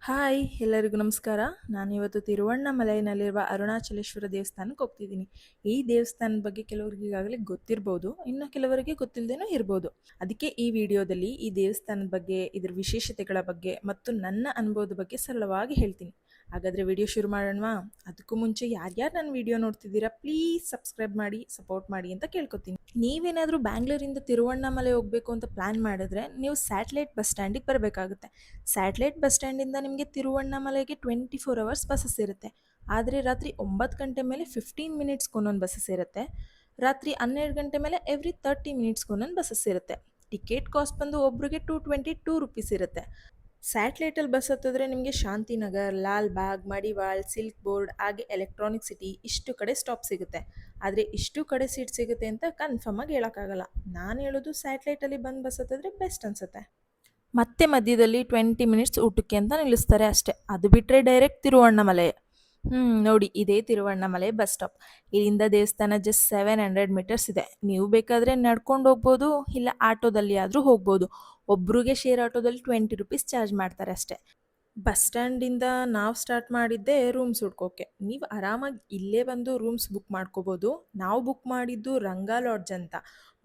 Hi ಎಲ್ಲರಿಗೂ ನಮಸ್ಕಾರ. ನಾನಿವತ್ತು ತಿರುವಣ್ಣಾಮಲೈನಲ್ಲಿರುವ ಅರುಣಾಚಲೇಶ್ವರ ದೇವಸ್ಥಾನಕ್ಕೆ ಹೋಗ್ತಿದ್ದೀನಿ. ಈ ದೇವಸ್ಥಾನದ ಬಗ್ಗೆ ಕೆಲವರಿಗೆ ಈಗಾಗಲೇ ಗೊತ್ತಿರ್ಬೋದು, ಇನ್ನು ಕೆಲವರಿಗೆ ಗೊತ್ತಿಲ್ಲದೇನೂ ಇರ್ಬೋದು. ಅದಕ್ಕೆ ಈ ವಿಡಿಯೋದಲ್ಲಿ ಈ ದೇವಸ್ಥಾನದ ಬಗ್ಗೆ, ಇದರ ವಿಶೇಷತೆಗಳ ಬಗ್ಗೆ ಮತ್ತು ನನ್ನ ಅನುಭವದ ಬಗ್ಗೆ ಸರಳವಾಗಿ ಹೇಳ್ತೀನಿ. ಹಾಗಾದರೆ ವಿಡಿಯೋ ಶುರು ಮಾಡೋಣವಾ? ಅದಕ್ಕೂ ಮುಂಚೆ ಯಾರ್ಯಾರು ನನ್ನ ವಿಡಿಯೋ ನೋಡ್ತಿದ್ದೀರಾ ಪ್ಲೀಸ್ ಸಬ್ಸ್ಕ್ರೈಬ್ ಮಾಡಿ, ಸಪೋರ್ಟ್ ಮಾಡಿ ಅಂತ ಕೇಳ್ಕೊತೀನಿ. ನೀವೇನಾದರೂ ಬ್ಯಾಂಗ್ಳೂರಿಂದ ತಿರುವಣ್ಣಾಮಲೈ ಹೋಗಬೇಕು ಅಂತ ಪ್ಲ್ಯಾನ್ ಮಾಡಿದ್ರೆ ನೀವು ಸ್ಯಾಟಲೈಟ್ ಬಸ್ ಸ್ಟ್ಯಾಂಡಿಗೆ ಬರಬೇಕಾಗುತ್ತೆ. ಸ್ಯಾಟಲೈಟ್ ಬಸ್ ಸ್ಟ್ಯಾಂಡಿಂದ ನಿಮಗೆ ತಿರುವಣ್ಣಾಮಲೈಗೆ 24 ಅವರ್ಸ್ ಬಸ್ಸಸ್ ಇರುತ್ತೆ. ಆದರೆ ರಾತ್ರಿ 9 ಗಂಟೆ ಮೇಲೆ 15 ಮಿನಿಟ್ಸ್ಗೆ ಒಂದೊಂದು ಬಸ್ಸಸ್ ಇರುತ್ತೆ. ರಾತ್ರಿ 12 ಗಂಟೆ ಮೇಲೆ ಎವ್ರಿ 30 ಮಿನಿಟ್ಸ್ಗೆ ಒಂದೊಂದು ಬಸ್ಸಸ್ ಇರುತ್ತೆ. ಟಿಕೆಟ್ ಕಾಸ್ಟ್ ಬಂದು ಒಬ್ರಿಗೆ 222 ರುಪೀಸ್ ಇರುತ್ತೆ. ಸ್ಯಾಟಲೈಟಲ್ಲಿ ಬಸ್ ಹತ್ತಿದ್ರೆ ನಿಮಗೆ ಶಾಂತಿನಗರ್, ಲಾಲ್ ಬಾಗ್, ಮಡಿವಾಳ್, ಸಿಲ್ಕ್ ಬೋರ್ಡ್ ಹಾಗೆ ಎಲೆಕ್ಟ್ರಾನಿಕ್ ಸಿಟಿ ಇಷ್ಟು ಕಡೆ ಸ್ಟಾಪ್ ಸಿಗುತ್ತೆ. ಆದರೆ ಇಷ್ಟು ಕಡೆ ಸೀಟ್ ಸಿಗುತ್ತೆ ಅಂತ ಕನ್ಫರ್ಮ್ ಆಗಿ ಹೇಳೋಕ್ಕಾಗಲ್ಲ. ನಾನು ಹೇಳೋದು ಸ್ಯಾಟಲೈಟಲ್ಲಿ ಬಂದು ಬಸ್ ಹತ್ತಿದ್ರೆ ಬೆಸ್ಟ್ ಅನಿಸುತ್ತೆ. ಮತ್ತೆ ಮಧ್ಯದಲ್ಲಿ 20 ಮಿನಿಟ್ಸ್ ಊಟಕ್ಕೆ ಅಂತ ನಿಲ್ಲಿಸ್ತಾರೆ ಅಷ್ಟೇ. ಅದು ಬಿಟ್ಟರೆ ಡೈರೆಕ್ಟ್ ತಿರುವಣ್ಣಾಮಲೈ. ನೋಡಿ ಇದೇ ತಿರುವಣ್ಣಾಮಲೈ ಬಸ್ ಸ್ಟಾಪ್. ಇಲ್ಲಿಂದ ದೇವಸ್ಥಾನ ಜಸ್ಟ್ 700 ಮೀಟರ್ಸ್ ಇದೆ. ನೀವು ಬೇಕಾದರೆ ನಡ್ಕೊಂಡು ಹೋಗ್ಬೋದು, ಇಲ್ಲ ಆಟೋದಲ್ಲಿ ಆದರೂ ಹೋಗ್ಬೋದು. ಒಬ್ರಿಗೆ ಶೇರ್ ಆಟೋದಲ್ಲಿ 20 ರುಪೀಸ್ ಚಾರ್ಜ್ ಮಾಡ್ತಾರೆ ಅಷ್ಟೇ. ಬಸ್ ಸ್ಟ್ಯಾಂಡಿಂದ ನಾವು ಸ್ಟಾರ್ಟ್ ಮಾಡಿದ್ದೆ ರೂಮ್ಸ್ ಹುಡ್ಕೋಕೆ. ನೀವು ಆರಾಮಾಗಿ ಇಲ್ಲೇ ಬಂದು ರೂಮ್ಸ್ ಬುಕ್ ಮಾಡ್ಕೋಬೋದು. ನಾವು ಬುಕ್ ಮಾಡಿದ್ದು ರಂಗಾ ಲಾಡ್ಜ್ ಅಂತ.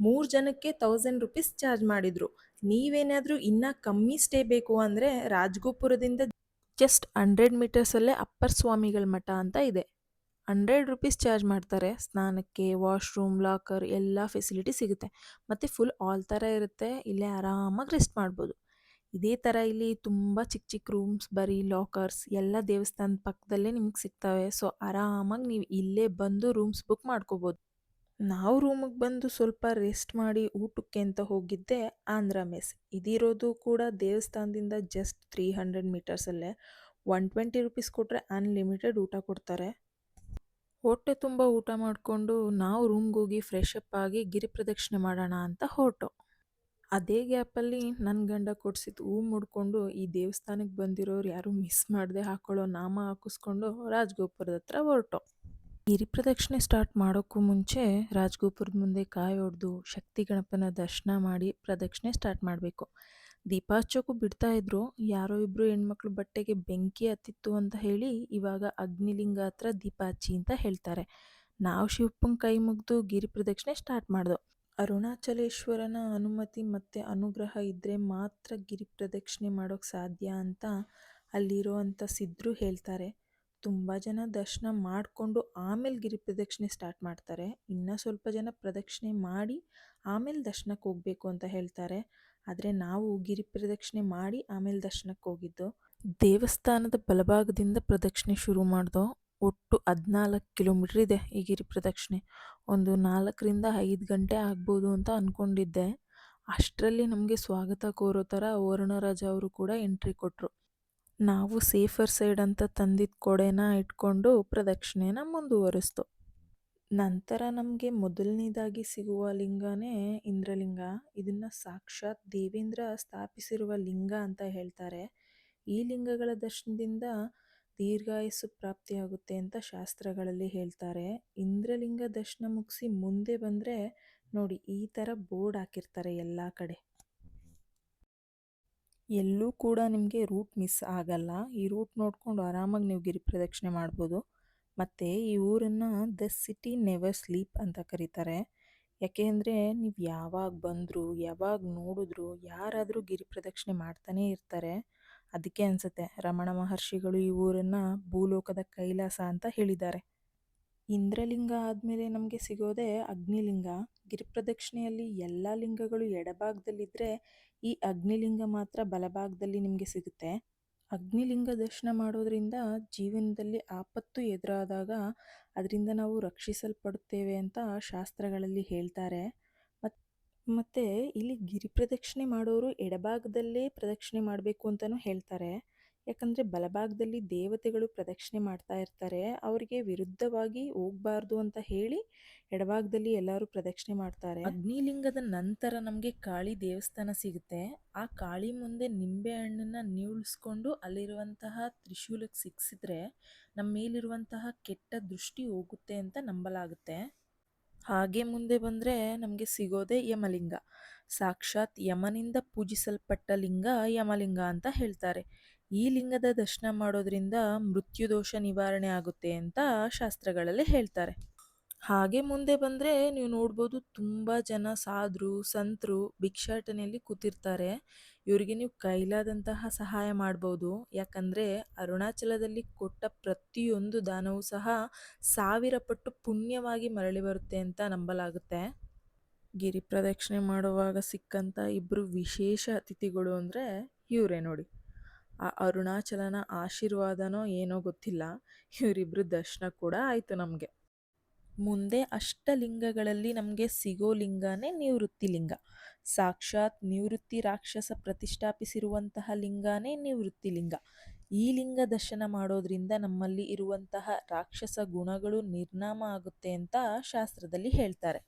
3 ಜನಕ್ಕೆ 1000 ರುಪೀಸ್ ಚಾರ್ಜ್ ಮಾಡಿದರು. ನೀವೇನಾದರೂ ಇನ್ನೂ ಕಮ್ಮಿ ಸ್ಟೇ ಬೇಕು ಅಂದರೆ ರಾಜಗೋಪುರದಿಂದ ಜಸ್ಟ್ 100 ಮೀಟರ್ಸಲ್ಲೇ ಅಪ್ಪರ್ ಸ್ವಾಮಿಗಳ ಮಠ ಅಂತ ಇದೆ. 100 ರುಪೀಸ್ ಚಾರ್ಜ್ ಮಾಡ್ತಾರೆ. ಸ್ನಾನಕ್ಕೆ, ವಾಶ್ರೂಮ್, ಲಾಕರ್ ಎಲ್ಲ ಫೆಸಿಲಿಟಿ ಸಿಗುತ್ತೆ. ಮತ್ತು ಫುಲ್ ಆಲ್ ಥರ ಇರುತ್ತೆ. ಇಲ್ಲೇ ಆರಾಮಾಗಿ ರೆಸ್ಟ್ ಮಾಡ್ಬೋದು. ಇದೇ ಥರ ಇಲ್ಲಿ ತುಂಬ ಚಿಕ್ಕ ಚಿಕ್ಕ ರೂಮ್ಸ್, ಬರೀ ಲಾಕರ್ಸ್ ಎಲ್ಲ ದೇವಸ್ಥಾನದ ಪಕ್ಕದಲ್ಲೇ ನಿಮ್ಗೆ ಸಿಗ್ತವೆ. ಸೊ ಆರಾಮಾಗಿ ನೀವು ಇಲ್ಲೇ ಬಂದು ರೂಮ್ಸ್ ಬುಕ್ ಮಾಡ್ಕೋಬೋದು. ನಾವು ರೂಮಿಗೆ ಬಂದು ಸ್ವಲ್ಪ ರೆಸ್ಟ್ ಮಾಡಿ ಊಟಕ್ಕೆ ಅಂತ ಹೋಗಿದ್ದೆ ಆಂಧ್ರ ಮೆಸ್. ಇದಿರೋದು ಕೂಡ ದೇವಸ್ಥಾನದಿಂದ ಜಸ್ಟ್ 300 ಮೀಟರ್ಸಲ್ಲೇ. 120 ರುಪೀಸ್ ಕೊಟ್ಟರೆ ಅನ್ಲಿಮಿಟೆಡ್ ಊಟ ಕೊಡ್ತಾರೆ. ಹೊಟ್ಟೆ ತುಂಬ ಊಟ ಮಾಡಿಕೊಂಡು ನಾವು ರೂಮ್ಗೆ ಹೋಗಿ ಫ್ರೆಶ್ ಅಪ್ ಆಗಿ ಗಿರಿ ಪ್ರದಕ್ಷಿಣೆ ಮಾಡೋಣ ಅಂತ ಹೊರಟು. ಅದೇ ಗ್ಯಾಪಲ್ಲಿ ನನ್ನ ಗಂಡ ಕೊಡಿಸಿದ್ದು ಹೂ ಮುಡ್ಕೊಂಡು ಈ ದೇವಸ್ಥಾನಕ್ಕೆ ಬಂದಿರೋರು ಯಾರೂ ಮಿಸ್ ಮಾಡದೆ ಹಾಕೊಳ್ಳೋ ನಾಮ ಹಾಕಿಸ್ಕೊಂಡು ರಾಜಗೋಪುರದ ಹತ್ರ ಹೊರಟು. ಗಿರಿ ಪ್ರದಕ್ಷಿಣೆ ಸ್ಟಾರ್ಟ್ ಮಾಡೋಕ್ಕೂ ಮುಂಚೆ ರಾಜಗೋಪುರದ ಮುಂದೆ ಕಾಯಿ ಹೊಡೆದು ಶಕ್ತಿ ಗಣಪನ ದರ್ಶನ ಮಾಡಿ ಪ್ರದಕ್ಷಿಣೆ ಸ್ಟಾರ್ಟ್ ಮಾಡಬೇಕು. ದೀಪ ಹಚ್ಚೋಕ್ಕೂ ಬಿಡ್ತಾ ಇದ್ರು. ಯಾರೋ ಇಬ್ಬರು ಹೆಣ್ಮಕ್ಳು ಬಟ್ಟೆಗೆ ಬೆಂಕಿ ಹತ್ತಿತ್ತು ಅಂತ ಹೇಳಿ ಇವಾಗ ಅಗ್ನಿಲಿಂಗ ಹತ್ರ ದೀಪ ಹಚ್ಚಿ ಅಂತ ಹೇಳ್ತಾರೆ. ನಾವು ಶಿವಪ್ಪನ ಕೈ ಮುಗಿದು ಗಿರಿ ಪ್ರದಕ್ಷಿಣೆ ಸ್ಟಾರ್ಟ್ ಮಾಡ್ದೋ. ಅರುಣಾಚಲೇಶ್ವರನ ಅನುಮತಿ ಮತ್ತು ಅನುಗ್ರಹ ಇದ್ದರೆ ಮಾತ್ರ ಗಿರಿ ಪ್ರದಕ್ಷಿಣೆ ಮಾಡೋಕ್ಕೆ ಸಾಧ್ಯ ಅಂತ ಅಲ್ಲಿರೋವಂಥ ಸಿದ್ಧರು ಹೇಳ್ತಾರೆ. ತುಂಬ ಜನ ದರ್ಶನ ಮಾಡಿಕೊಂಡು ಆಮೇಲೆ ಗಿರಿ ಪ್ರದಕ್ಷಿಣೆ ಸ್ಟಾರ್ಟ್ ಮಾಡ್ತಾರೆ. ಇನ್ನೂ ಸ್ವಲ್ಪ ಜನ ಪ್ರದಕ್ಷಿಣೆ ಮಾಡಿ ಆಮೇಲೆ ದರ್ಶನಕ್ಕೆ ಹೋಗಬೇಕು ಅಂತ ಹೇಳ್ತಾರೆ. ಆದರೆ ನಾವು ಗಿರಿ ಪ್ರದಕ್ಷಿಣೆ ಮಾಡಿ ಆಮೇಲೆ ದರ್ಶನಕ್ಕೆ ಹೋಗಿದ್ದು. ದೇವಸ್ಥಾನದ ಬಲಭಾಗದಿಂದ ಪ್ರದಕ್ಷಿಣೆ ಶುರು ಮಾಡ್ದೋ. ಒಟ್ಟು 14 ಕಿಲೋಮೀಟ್ರ್ ಇದೆ ಈ ಗಿರಿ ಪ್ರದಕ್ಷಿಣೆ. ಒಂದು 4ರಿಂದ 5 ಗಂಟೆ ಆಗ್ಬೋದು ಅಂತ ಅಂದ್ಕೊಂಡಿದ್ದೆ. ಅಷ್ಟರಲ್ಲಿ ನಮಗೆ ಸ್ವಾಗತ ಕೋರೋ ಥರ ವರುಣರಾಜ ಅವರು ಕೂಡ ಎಂಟ್ರಿ ಕೊಟ್ಟರು. ನಾವು ಸೇಫರ್ ಸೈಡ್ ಅಂತ ತಂದಿದ್ದ ಕೊಡೆನ ಇಟ್ಕೊಂಡು ಪ್ರದಕ್ಷಿಣೆನ ಮುಂದುವರಿಸ್ತು. ನಂತರ ನಮಗೆ ಮೊದಲನೇದಾಗಿ ಸಿಗುವ ಲಿಂಗನೇ ಇಂದ್ರಲಿಂಗ. ಇದನ್ನು ಸಾಕ್ಷಾತ್ ದೇವೇಂದ್ರ ಸ್ಥಾಪಿಸಿರುವ ಲಿಂಗ ಅಂತ ಹೇಳ್ತಾರೆ. ಈ ಲಿಂಗಗಳ ದರ್ಶನದಿಂದ ದೀರ್ಘಾಯಸ್ಸು ಪ್ರಾಪ್ತಿಯಾಗುತ್ತೆ ಅಂತ ಶಾಸ್ತ್ರಗಳಲ್ಲಿ ಹೇಳ್ತಾರೆ. ಇಂದ್ರಲಿಂಗ ದರ್ಶನ ಮುಗಿಸಿ ಮುಂದೆ ಬಂದರೆ ನೋಡಿ ಈ ಥರ ಬೋರ್ಡ್ ಹಾಕಿರ್ತಾರೆ ಎಲ್ಲ ಕಡೆ. ಎಲ್ಲೂ ಕೂಡ ನಿಮಗೆ ರೂಟ್ ಮಿಸ್ ಆಗಲ್ಲ. ಈ ರೂಟ್ ನೋಡ್ಕೊಂಡು ಆರಾಮಾಗಿ ನೀವು ಗಿರಿ ಪ್ರದಕ್ಷಿಣೆ ಮಾಡ್ಬೋದು. ಮತ್ತು ಈ ಊರನ್ನು ದ ಸಿಟಿ ನೆವರ್ ಸ್ಲೀಪ್ ಅಂತ ಕರೀತಾರೆ. ಯಾಕೆ ಅಂದರೆ ನೀವು ಯಾವಾಗ ಬಂದರೂ ಯಾವಾಗ ನೋಡಿದ್ರು ಯಾರಾದರೂ ಗಿರಿ ಪ್ರದಕ್ಷಿಣೆ ಮಾಡ್ತಾನೇ ಇರ್ತಾರೆ. ಅದಕ್ಕೆ ಅನಿಸುತ್ತೆ ರಮಣ ಮಹರ್ಷಿಗಳು ಈ ಊರನ್ನು ಭೂಲೋಕದ ಕೈಲಾಸ ಅಂತ ಹೇಳಿದ್ದಾರೆ. ಇಂದ್ರಲಿಂಗ ಆದಮೇಲೆ ನಮಗೆ ಸಿಗೋದೇ ಅಗ್ನಿಲಿಂಗ. ಗಿರಿ ಪ್ರದಕ್ಷಿಣೆಯಲ್ಲಿ ಎಲ್ಲ ಲಿಂಗಗಳು ಎಡಭಾಗದಲ್ಲಿದ್ದರೆ ಈ ಅಗ್ನಿಲಿಂಗ ಮಾತ್ರ ಬಲಭಾಗದಲ್ಲಿ ನಿಮಗೆ ಸಿಗುತ್ತೆ. ಅಗ್ನಿಲಿಂಗ ದರ್ಶನ ಮಾಡೋದ್ರಿಂದ ಜೀವನದಲ್ಲಿ ಆಪತ್ತು ಎದುರಾದಾಗ ಅದರಿಂದ ನಾವು ರಕ್ಷಿಸಲ್ಪಡುತ್ತೇವೆ ಅಂತ ಶಾಸ್ತ್ರಗಳಲ್ಲಿ ಹೇಳ್ತಾರೆ. ಮತ್ತು ಇಲ್ಲಿ ಗಿರಿ ಪ್ರದಕ್ಷಿಣೆ ಮಾಡೋರು ಎಡಭಾಗದಲ್ಲೇ ಪ್ರದಕ್ಷಿಣೆ ಮಾಡಬೇಕು ಅಂತಲೂ ಹೇಳ್ತಾರೆ. ಯಾಕಂದರೆ ಬಲಭಾಗದಲ್ಲಿ ದೇವತೆಗಳು ಪ್ರದಕ್ಷಿಣೆ ಮಾಡ್ತಾ ಇರ್ತಾರೆ. ಅವರಿಗೆ ವಿರುದ್ಧವಾಗಿ ಹೋಗಬಾರ್ದು ಅಂತ ಹೇಳಿ ಎಡಭಾಗದಲ್ಲಿ ಎಲ್ಲರೂ ಪ್ರದಕ್ಷಿಣೆ ಮಾಡ್ತಾರೆ. ಅಗ್ನಿಲಿಂಗದ ನಂತರ ನಮಗೆ ಕಾಳಿ ದೇವಸ್ಥಾನ ಸಿಗುತ್ತೆ. ಆ ಕಾಳಿ ಮುಂದೆ ನಿಂಬೆ ಹಣ್ಣನ್ನು ನೀಳಿಸ್ಕೊಂಡು ಅಲ್ಲಿರುವಂತಹ ತ್ರಿಶೂಲಕ್ಕೆ ಸಿಕ್ಕಿಸಿದ್ರೆ ನಮ್ಮ ಮೇಲಿರುವಂತಹ ಕೆಟ್ಟ ದೃಷ್ಟಿ ಹೋಗುತ್ತೆ ಅಂತ ನಂಬಲಾಗುತ್ತೆ. ಹಾಗೆ ಮುಂದೆ ಬಂದರೆ ನಮಗೆ ಸಿಗೋದೇ ಯಮಲಿಂಗ. ಸಾಕ್ಷಾತ್ ಯಮನಿಂದ ಪೂಜಿಸಲ್ಪಟ್ಟ ಲಿಂಗ ಯಮಲಿಂಗ ಅಂತ ಹೇಳ್ತಾರೆ. ಈ ಲಿಂಗದ ದರ್ಶನ ಮಾಡೋದ್ರಿಂದ ಮೃತ್ಯುದೋಷ ನಿವಾರಣೆ ಆಗುತ್ತೆ ಅಂತ ಶಾಸ್ತ್ರಗಳಲ್ಲಿ ಹೇಳ್ತಾರೆ. ಹಾಗೆ ಮುಂದೆ ಬಂದರೆ ನೀವು ನೋಡ್ಬೋದು ತುಂಬ ಜನ ಸಾಧುರು ಸಂತರು ಭಿಕ್ಷಾಟನೆಯಲ್ಲಿ ಕೂತಿರ್ತಾರೆ. ಇವರಿಗೆ ನೀವು ಕೈಲಾದಂತಹ ಸಹಾಯ ಮಾಡ್ಬೋದು. ಯಾಕಂದರೆ ಅರುಣಾಚಲದಲ್ಲಿ ಕೊಟ್ಟ ಪ್ರತಿಯೊಂದು ದಾನವೂ ಸಹ 1000 ಪಟ್ಟು ಪುಣ್ಯವಾಗಿ ಮರಳಿ ಬರುತ್ತೆ ಅಂತ ನಂಬಲಾಗುತ್ತೆ. ಗಿರಿ ಪ್ರದಕ್ಷಿಣೆ ಮಾಡುವಾಗ ಸಿಕ್ಕಂಥ ಇಬ್ಬರು ವಿಶೇಷ ಅತಿಥಿಗಳು ಅಂದರೆ ಇವರೇ ನೋಡಿ. ಆ ಅರುಣಾಚಲನ ಆಶೀರ್ವಾದನೋ ಏನೋ ಗೊತ್ತಿಲ್ಲ, ಇವರಿಬ್ಬರು ದರ್ಶನ ಕೂಡ ಆಯಿತು ನಮಗೆ. ಮುಂದೆ ಅಷ್ಟಲಿಂಗಗಳಲ್ಲಿ ನಮಗೆ ಸಿಗೋ ಲಿಂಗನೇ ನಿವೃತ್ತಿ ಲಿಂಗ. ಸಾಕ್ಷಾತ್ ನಿವೃತ್ತಿ ರಾಕ್ಷಸ ಪ್ರತಿಷ್ಠಾಪಿಸಿರುವಂತಹ ಲಿಂಗನೇ ನಿವೃತ್ತಿ ಲಿಂಗ. ಈ ಲಿಂಗ ದರ್ಶನ ಮಾಡೋದ್ರಿಂದ ನಮ್ಮಲ್ಲಿ ಇರುವಂತಹ ರಾಕ್ಷಸ ಗುಣಗಳು ನಿರ್ನಾಮ ಆಗುತ್ತೆ ಅಂತ ಶಾಸ್ತ್ರದಲ್ಲಿ ಹೇಳ್ತಾರೆ.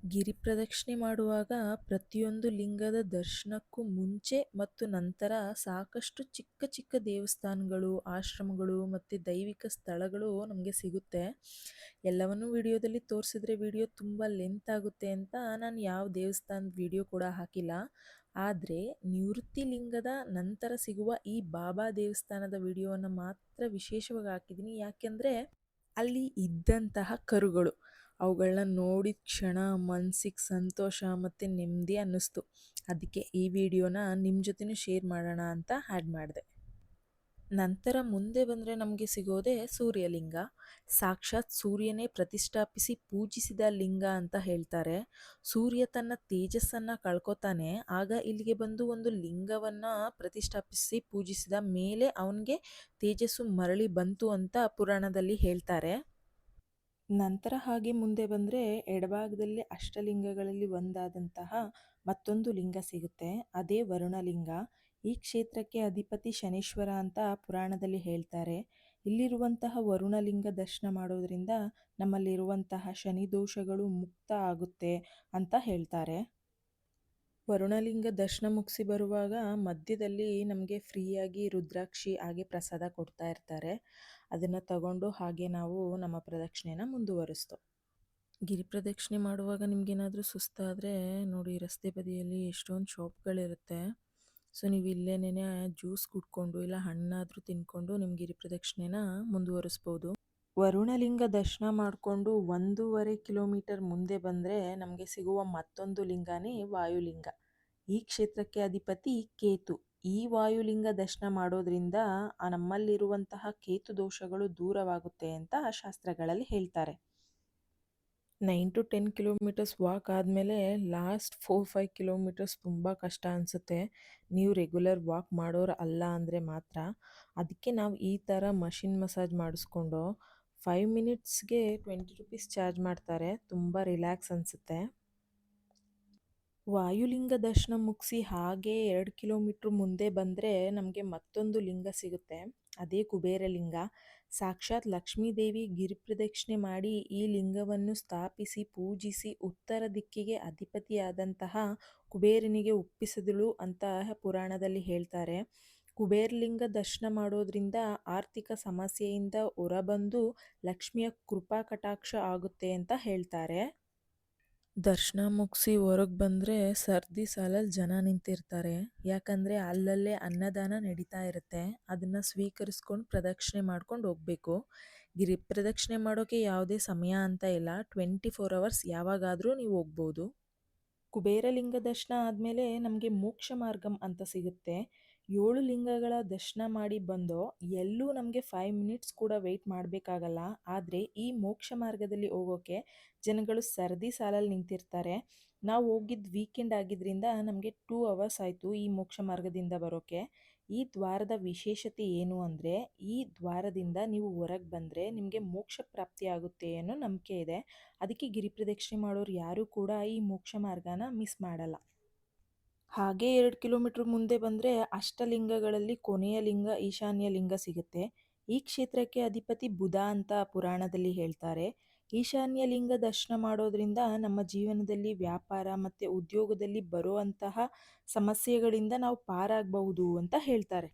ಗಿರಿ ಪ್ರದಕ್ಷಿಣೆ ಮಾಡುವಾಗ ಪ್ರತಿಯೊಂದು ಲಿಂಗದ ದರ್ಶನಕ್ಕೂ ಮುಂಚೆ ಮತ್ತು ನಂತರ ಸಾಕಷ್ಟು ಚಿಕ್ಕ ಚಿಕ್ಕ ದೇವಸ್ಥಾನಗಳು, ಆಶ್ರಮಗಳು ಮತ್ತು ದೈವಿಕ ಸ್ಥಳಗಳು ನಮಗೆ ಸಿಗುತ್ತೆ. ಎಲ್ಲವನ್ನೂ ವಿಡಿಯೋದಲ್ಲಿ ತೋರಿಸಿದ್ರೆ ವಿಡಿಯೋ ತುಂಬ ಲೆಂತ್ ಆಗುತ್ತೆ ಅಂತ ನಾನು ಯಾವ ದೇವಸ್ಥಾನದ ವಿಡಿಯೋ ಕೂಡ ಹಾಕಿಲ್ಲ. ಆದರೆ ನಿವೃತ್ತಿ ಲಿಂಗದ ನಂತರ ಸಿಗುವ ಈ ಬಾಬಾ ದೇವಸ್ಥಾನದ ವಿಡಿಯೋವನ್ನು ಮಾತ್ರ ವಿಶೇಷವಾಗಿ ಹಾಕಿದ್ದೀನಿ. ಯಾಕೆಂದರೆ ಅಲ್ಲಿ ಇದ್ದಂತಹ ಕರುಗಳು, ಅವುಗಳನ್ನ ನೋಡಿದ ಕ್ಷಣ ಮನಸ್ಸಿಗೆ ಸಂತೋಷ ಮತ್ತು ನೆಮ್ಮದಿ ಅನ್ನಿಸ್ತು. ಅದಕ್ಕೆ ಈ ವಿಡಿಯೋನ ನಿಮ್ಮ ಜೊತೆನೂ ಶೇರ್ ಮಾಡೋಣ ಅಂತ ಆ್ಯಡ್ ಮಾಡಿದೆ. ನಂತರ ಮುಂದೆ ಬಂದರೆ ನಮಗೆ ಸಿಗೋದೇ ಸೂರ್ಯಲಿಂಗ. ಸಾಕ್ಷಾತ್ ಸೂರ್ಯನೇ ಪ್ರತಿಷ್ಠಾಪಿಸಿ ಪೂಜಿಸಿದ ಲಿಂಗ ಅಂತ ಹೇಳ್ತಾರೆ. ಸೂರ್ಯ ತನ್ನ ತೇಜಸ್ಸನ್ನು ಕಳ್ಕೊತಾನೆ, ಆಗ ಇಲ್ಲಿಗೆ ಬಂದು ಒಂದು ಲಿಂಗವನ್ನು ಪ್ರತಿಷ್ಠಾಪಿಸಿ ಪೂಜಿಸಿದ ಮೇಲೆ ಅವನಿಗೆ ತೇಜಸ್ಸು ಮರಳಿ ಬಂತು ಅಂತ ಪುರಾಣದಲ್ಲಿ ಹೇಳ್ತಾರೆ. ನಂತರ ಹಾಗೆ ಮುಂದೆ ಬಂದರೆ ಎಡಭಾಗದಲ್ಲಿ ಅಷ್ಟಲಿಂಗಗಳಲ್ಲಿ ಒಂದಾದಂತಹ ಮತ್ತೊಂದು ಲಿಂಗ ಸಿಗುತ್ತೆ. ಅದೇ ವರುಣಲಿಂಗ. ಈ ಕ್ಷೇತ್ರಕ್ಕೆ ಅಧಿಪತಿ ಶನೀಶ್ವರ ಅಂತ ಪುರಾಣದಲ್ಲಿ ಹೇಳ್ತಾರೆ. ಇಲ್ಲಿರುವಂತಹ ವರುಣಲಿಂಗ ದರ್ಶನ ಮಾಡೋದ್ರಿಂದ ನಮ್ಮಲ್ಲಿರುವಂತಹ ಶನಿ ದೋಷಗಳು ಮುಕ್ತ ಆಗುತ್ತೆ ಅಂತ ಹೇಳ್ತಾರೆ. ವರುಣಲಿಂಗ ದರ್ಶನ ಮುಗಿಸಿ ಬರುವಾಗ ಮಧ್ಯದಲ್ಲಿ ನಮಗೆ ಫ್ರೀಯಾಗಿ ರುದ್ರಾಕ್ಷಿ ಹಾಗೆ ಪ್ರಸಾದ ಕೊಡ್ತಾ ಇರ್ತಾರೆ. ಅದನ್ನು ತಗೊಂಡು ಹಾಗೆ ನಾವು ನಮ್ಮ ಪ್ರದಕ್ಷಿಣೆನ ಮುಂದುವರಿಸ್ತು. ಗಿರಿ ಪ್ರದಕ್ಷಿಣೆ ಮಾಡುವಾಗ ನಿಮಗೇನಾದರೂ ಸುಸ್ತಾದರೆ ನೋಡಿ, ರಸ್ತೆ ಬದಿಯಲ್ಲಿ ಎಷ್ಟೊಂದು ಶಾಪ್ಗಳಿರುತ್ತೆ. ಸೊ ನೀವು ಇಲ್ಲೇನೇ ಜ್ಯೂಸ್ ಕುಡ್ಕೊಂಡು ಇಲ್ಲ ಹಣ್ಣಾದರೂ ತಿನ್ಕೊಂಡು ನಿಮ್ಮ ಗಿರಿ ಪ್ರದಕ್ಷಿಣೆನ ಮುಂದುವರಿಸ್ಬೋದು. ವರುಣಲಿಂಗ ದರ್ಶನ ಮಾಡಿಕೊಂಡು 1.5 ಕಿಲೋಮೀಟರ್ ಮುಂದೆ ಬಂದರೆ ನಮಗೆ ಸಿಗುವ ಮತ್ತೊಂದು ಲಿಂಗನೇ ವಾಯುಲಿಂಗ. ಈ ಕ್ಷೇತ್ರಕ್ಕೆ ಅಧಿಪತಿ ಕೇತು. ಈ ವಾಯುಲಿಂಗ ದರ್ಶನ ಮಾಡೋದ್ರಿಂದ ನಮ್ಮಲ್ಲಿರುವಂತಹ ಕೇತು ದೋಷಗಳು ದೂರವಾಗುತ್ತೆ ಅಂತ ಶಾಸ್ತ್ರಗಳಲ್ಲಿ ಹೇಳ್ತಾರೆ. 9 to 10 ಕಿಲೋಮೀಟರ್ಸ್ ವಾಕ್ ಆದಮೇಲೆ ಲಾಸ್ಟ್ 4-5 ಕಿಲೋಮೀಟರ್ಸ್ ತುಂಬ ಕಷ್ಟ ಅನಿಸುತ್ತೆ, ನೀವು ರೆಗ್ಯುಲರ್ ವಾಕ್ ಮಾಡೋರು ಅಲ್ಲ ಅಂದರೆ ಮಾತ್ರ. ಅದಕ್ಕೆ ನಾವು ಈ ಥರ ಮಷಿನ್ ಮಸಾಜ್ ಮಾಡಿಸ್ಕೊಂಡು 5 ಮಿನಿಟ್ಸ್ಗೆ 20 ರೂಪೀಸ್ ಚಾರ್ಜ್ ಮಾಡ್ತಾರೆ. ತುಂಬ ರಿಲ್ಯಾಕ್ಸ್ ಅನಿಸುತ್ತೆ. ವಾಯುಲಿಂಗ ದರ್ಶನ ಮುಗಿಸಿ ಹಾಗೆ 2 ಕಿಲೋಮೀಟ್ರ್ ಮುಂದೆ ಬಂದರೆ ನಮಗೆ ಮತ್ತೊಂದು ಲಿಂಗ ಸಿಗುತ್ತೆ. ಅದೇ ಕುಬೇರಲಿಂಗ. ಸಾಕ್ಷಾತ್ ಲಕ್ಷ್ಮೀದೇವಿ ಗಿರಿಪ್ರದಕ್ಷಿಣೆ ಮಾಡಿ ಈ ಲಿಂಗವನ್ನು ಸ್ಥಾಪಿಸಿ ಪೂಜಿಸಿ ಉತ್ತರ ದಿಕ್ಕಿಗೆ ಅಧಿಪತಿಯಾದಂತಹ ಕುಬೇರನಿಗೆ ಒಪ್ಪಿಸಿದಳು ಅಂತ ಪುರಾಣದಲ್ಲಿ ಹೇಳ್ತಾರೆ. ಕುಬೇರಲಿಂಗ ದರ್ಶನ ಮಾಡೋದ್ರಿಂದ ಆರ್ಥಿಕ ಸಮಸ್ಯೆಯಿಂದ ಹೊರಬಂದು ಲಕ್ಷ್ಮಿಯ ಕೃಪಾ ಕಟಾಕ್ಷ ಆಗುತ್ತೆ ಅಂತ ಹೇಳ್ತಾರೆ. ದರ್ಶನ ಮುಗಿಸಿ ಹೊರಗೆ ಬಂದರೆ ಸರ್ದಿ ಸಾಲಲ್ಲಿ ಜನ ನಿಂತಿರ್ತಾರೆ. ಯಾಕಂದರೆ ಅಲ್ಲಲ್ಲೇ ಅನ್ನದಾನ ನಡೀತಾ ಇರುತ್ತೆ. ಅದನ್ನು ಸ್ವೀಕರಿಸ್ಕೊಂಡು ಪ್ರದಕ್ಷಿಣೆ ಮಾಡ್ಕೊಂಡು ಹೋಗಬೇಕು. ಗಿರಿ ಪ್ರದಕ್ಷಿಣೆ ಮಾಡೋಕ್ಕೆ ಯಾವುದೇ ಸಮಯ ಅಂತ ಇಲ್ಲ, 24 ಅವರ್ಸ್ ಯಾವಾಗಾದರೂ ನೀವು ಹೋಗ್ಬೋದು. ಕುಬೇರಲಿಂಗ ದರ್ಶನ ಆದಮೇಲೆ ನಮಗೆ ಮೋಕ್ಷ ಮಾರ್ಗಂ ಅಂತ ಸಿಗುತ್ತೆ. 7 ಲಿಂಗಗಳ ದರ್ಶನ ಮಾಡಿ ಬಂದೋ ಎಲ್ಲೂ ನಮಗೆ 5 ಮಿನಿಟ್ಸ್ ಕೂಡ ವೆಯ್ಟ್ ಮಾಡಬೇಕಾಗಲ್ಲ. ಆದರೆ ಈ ಮೋಕ್ಷ ಮಾರ್ಗದಲ್ಲಿ ಹೋಗೋಕ್ಕೆ ಜನಗಳು ಸರದಿ ಸಾಲಲ್ಲಿ ನಿಂತಿರ್ತಾರೆ. ನಾವು ಹೋಗಿದ್ದು ವೀಕೆಂಡ್ ಆಗಿದ್ದರಿಂದ ನಮಗೆ 2 ಅವರ್ಸ್ ಆಯಿತು ಈ ಮೋಕ್ಷ ಮಾರ್ಗದಿಂದ ಬರೋಕ್ಕೆ. ಈ ದ್ವಾರದ ವಿಶೇಷತೆ ಏನು ಅಂದರೆ, ಈ ದ್ವಾರದಿಂದ ನೀವು ಹೊರಗೆ ಬಂದರೆ ನಿಮಗೆ ಮೋಕ್ಷ ಪ್ರಾಪ್ತಿಯಾಗುತ್ತೆ ಅನ್ನೋ ನಂಬಿಕೆ ಇದೆ. ಅದಕ್ಕೆ ಗಿರಿ ಪ್ರದಕ್ಷಿಣೆ ಮಾಡೋರು ಯಾರೂ ಕೂಡ ಈ ಮೋಕ್ಷ ಮಾರ್ಗನ ಮಿಸ್ ಮಾಡಲ್ಲ. ಹಾಗೆ 2 ಕಿಲೋಮೀಟ್ರ್ ಮುಂದೆ ಬಂದರೆ ಅಷ್ಟಲಿಂಗಗಳಲ್ಲಿ ಕೊನೆಯ ಲಿಂಗ ಈಶಾನ್ಯ ಲಿಂಗ ಸಿಗುತ್ತೆ. ಈ ಕ್ಷೇತ್ರಕ್ಕೆ ಅಧಿಪತಿ ಬುಧ ಅಂತ ಪುರಾಣದಲ್ಲಿ ಹೇಳ್ತಾರೆ. ಈಶಾನ್ಯ ಲಿಂಗ ದರ್ಶನ ಮಾಡೋದ್ರಿಂದ ನಮ್ಮ ಜೀವನದಲ್ಲಿ ವ್ಯಾಪಾರ ಮತ್ತು ಉದ್ಯೋಗದಲ್ಲಿ ಬರುವಂತಹ ಸಮಸ್ಯೆಗಳಿಂದ ನಾವು ಪಾರಾಗಬಹುದು ಅಂತ ಹೇಳ್ತಾರೆ.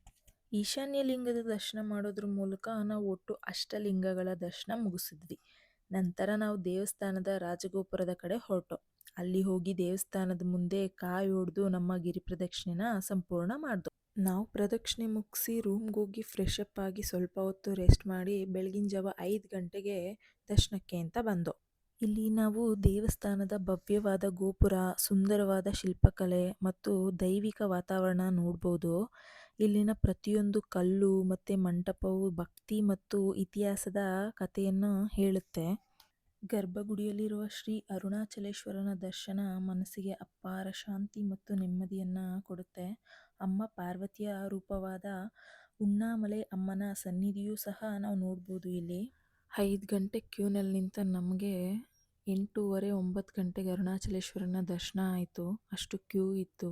ಈಶಾನ್ಯ ಲಿಂಗದ ದರ್ಶನ ಮಾಡೋದ್ರ ಮೂಲಕ ನಾವು ಒಟ್ಟು ಅಷ್ಟಲಿಂಗಗಳ ದರ್ಶನ ಮುಗಿಸಿದ್ವಿ. ನಂತರ ನಾವು ದೇವಸ್ಥಾನದ ರಾಜಗೋಪುರದ ಕಡೆ ಹೊರಟು. ಅಲ್ಲಿ ಹೋಗಿ ದೇವಸ್ಥಾನದ ಮುಂದೆ ಕಾಯಿ ಹೊಡೆದು ನಮ್ಮ ಗಿರಿ ಪ್ರದಕ್ಷಿಣೆನ ಸಂಪೂರ್ಣ ಮಾಡಿದ್ವು. ನಾವು ಪ್ರದಕ್ಷಿಣೆ ಮುಗಿಸಿ ರೂಮ್ಗೆ ಹೋಗಿ ಫ್ರೆಶ್ ಅಪ್ ಆಗಿ ಸ್ವಲ್ಪ ಹೊತ್ತು ರೆಸ್ಟ್ ಮಾಡಿ ಬೆಳಗಿನ ಜಾವ 5 ಗಂಟೆಗೆ ದರ್ಶನಕ್ಕೆ ಅಂತ ಬಂದೋ. ಇಲ್ಲಿ ನಾವು ದೇವಸ್ಥಾನದ ಭವ್ಯವಾದ ಗೋಪುರ, ಸುಂದರವಾದ ಶಿಲ್ಪಕಲೆ ಮತ್ತು ದೈವಿಕ ವಾತಾವರಣ ನೋಡ್ಬೋದು. ಇಲ್ಲಿನ ಪ್ರತಿಯೊಂದು ಕಲ್ಲು ಮತ್ತು ಮಂಟಪವು ಭಕ್ತಿ ಮತ್ತು ಇತಿಹಾಸದ ಕಥೆಯನ್ನು ಹೇಳುತ್ತೆ. ಗರ್ಭಗುಡಿಯಲ್ಲಿರುವ ಶ್ರೀ ಅರುಣಾಚಲೇಶ್ವರನ ದರ್ಶನ ಮನಸ್ಸಿಗೆ ಅಪಾರ ಶಾಂತಿ ಮತ್ತು ನೆಮ್ಮದಿಯನ್ನು ಕೊಡುತ್ತೆ. ಅಮ್ಮ ಪಾರ್ವತಿಯ ರೂಪವಾದ ಉಣ್ಣಾಮಲೈ ಅಮ್ಮನ ಸನ್ನಿಧಿಯೂ ಸಹ ನಾವು ನೋಡ್ಬೋದು ಇಲ್ಲಿ. 5 ಗಂಟೆ ಕ್ಯೂನಲ್ಲಿ ನಿಂತ ನಮಗೆ 8:30 9 ಗಂಟೆಗೆ ಅರುಣಾಚಲೇಶ್ವರನ ದರ್ಶನ ಆಯಿತು. ಅಷ್ಟು ಕ್ಯೂ ಇತ್ತು.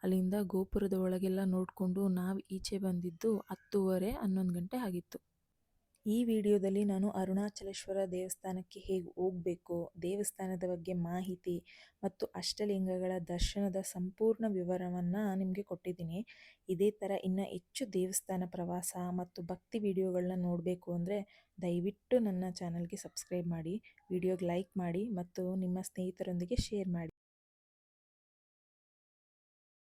ಅಲ್ಲಿಂದ ಗೋಪುರದ ಒಳಗೆಲ್ಲ ನೋಡಿಕೊಂಡು ನಾವು ಈಚೆ ಬಂದಿದ್ದು 10:30 11 ಗಂಟೆ ಆಗಿತ್ತು. ಈ ವಿಡಿಯೋದಲ್ಲಿ ನಾನು ಅರುಣಾಚಲೇಶ್ವರ ದೇವಸ್ಥಾನಕ್ಕೆ ಹೇಗೆ ಹೋಗಬೇಕು, ದೇವಸ್ಥಾನದ ಬಗ್ಗೆ ಮಾಹಿತಿ ಮತ್ತು ಅಷ್ಟಲಿಂಗಗಳ ದರ್ಶನದ ಸಂಪೂರ್ಣ ವಿವರವನ್ನು ನಿಮಗೆ ಕೊಟ್ಟಿದ್ದೀನಿ. ಇದೇ ಥರ ಇನ್ನು ಹೆಚ್ಚು ದೇವಸ್ಥಾನ ಪ್ರವಾಸ ಮತ್ತು ಭಕ್ತಿ ವಿಡಿಯೋಗಳನ್ನ ನೋಡಬೇಕು ಅಂದರೆ ದಯವಿಟ್ಟು ನನ್ನ ಚಾನಲ್ಗೆ ಸಬ್ಸ್ಕ್ರೈಬ್ ಮಾಡಿ, ವಿಡಿಯೋಗೆ ಲೈಕ್ ಮಾಡಿ ಮತ್ತು ನಿಮ್ಮ ಸ್ನೇಹಿತರೊಂದಿಗೆ ಶೇರ್ ಮಾಡಿ.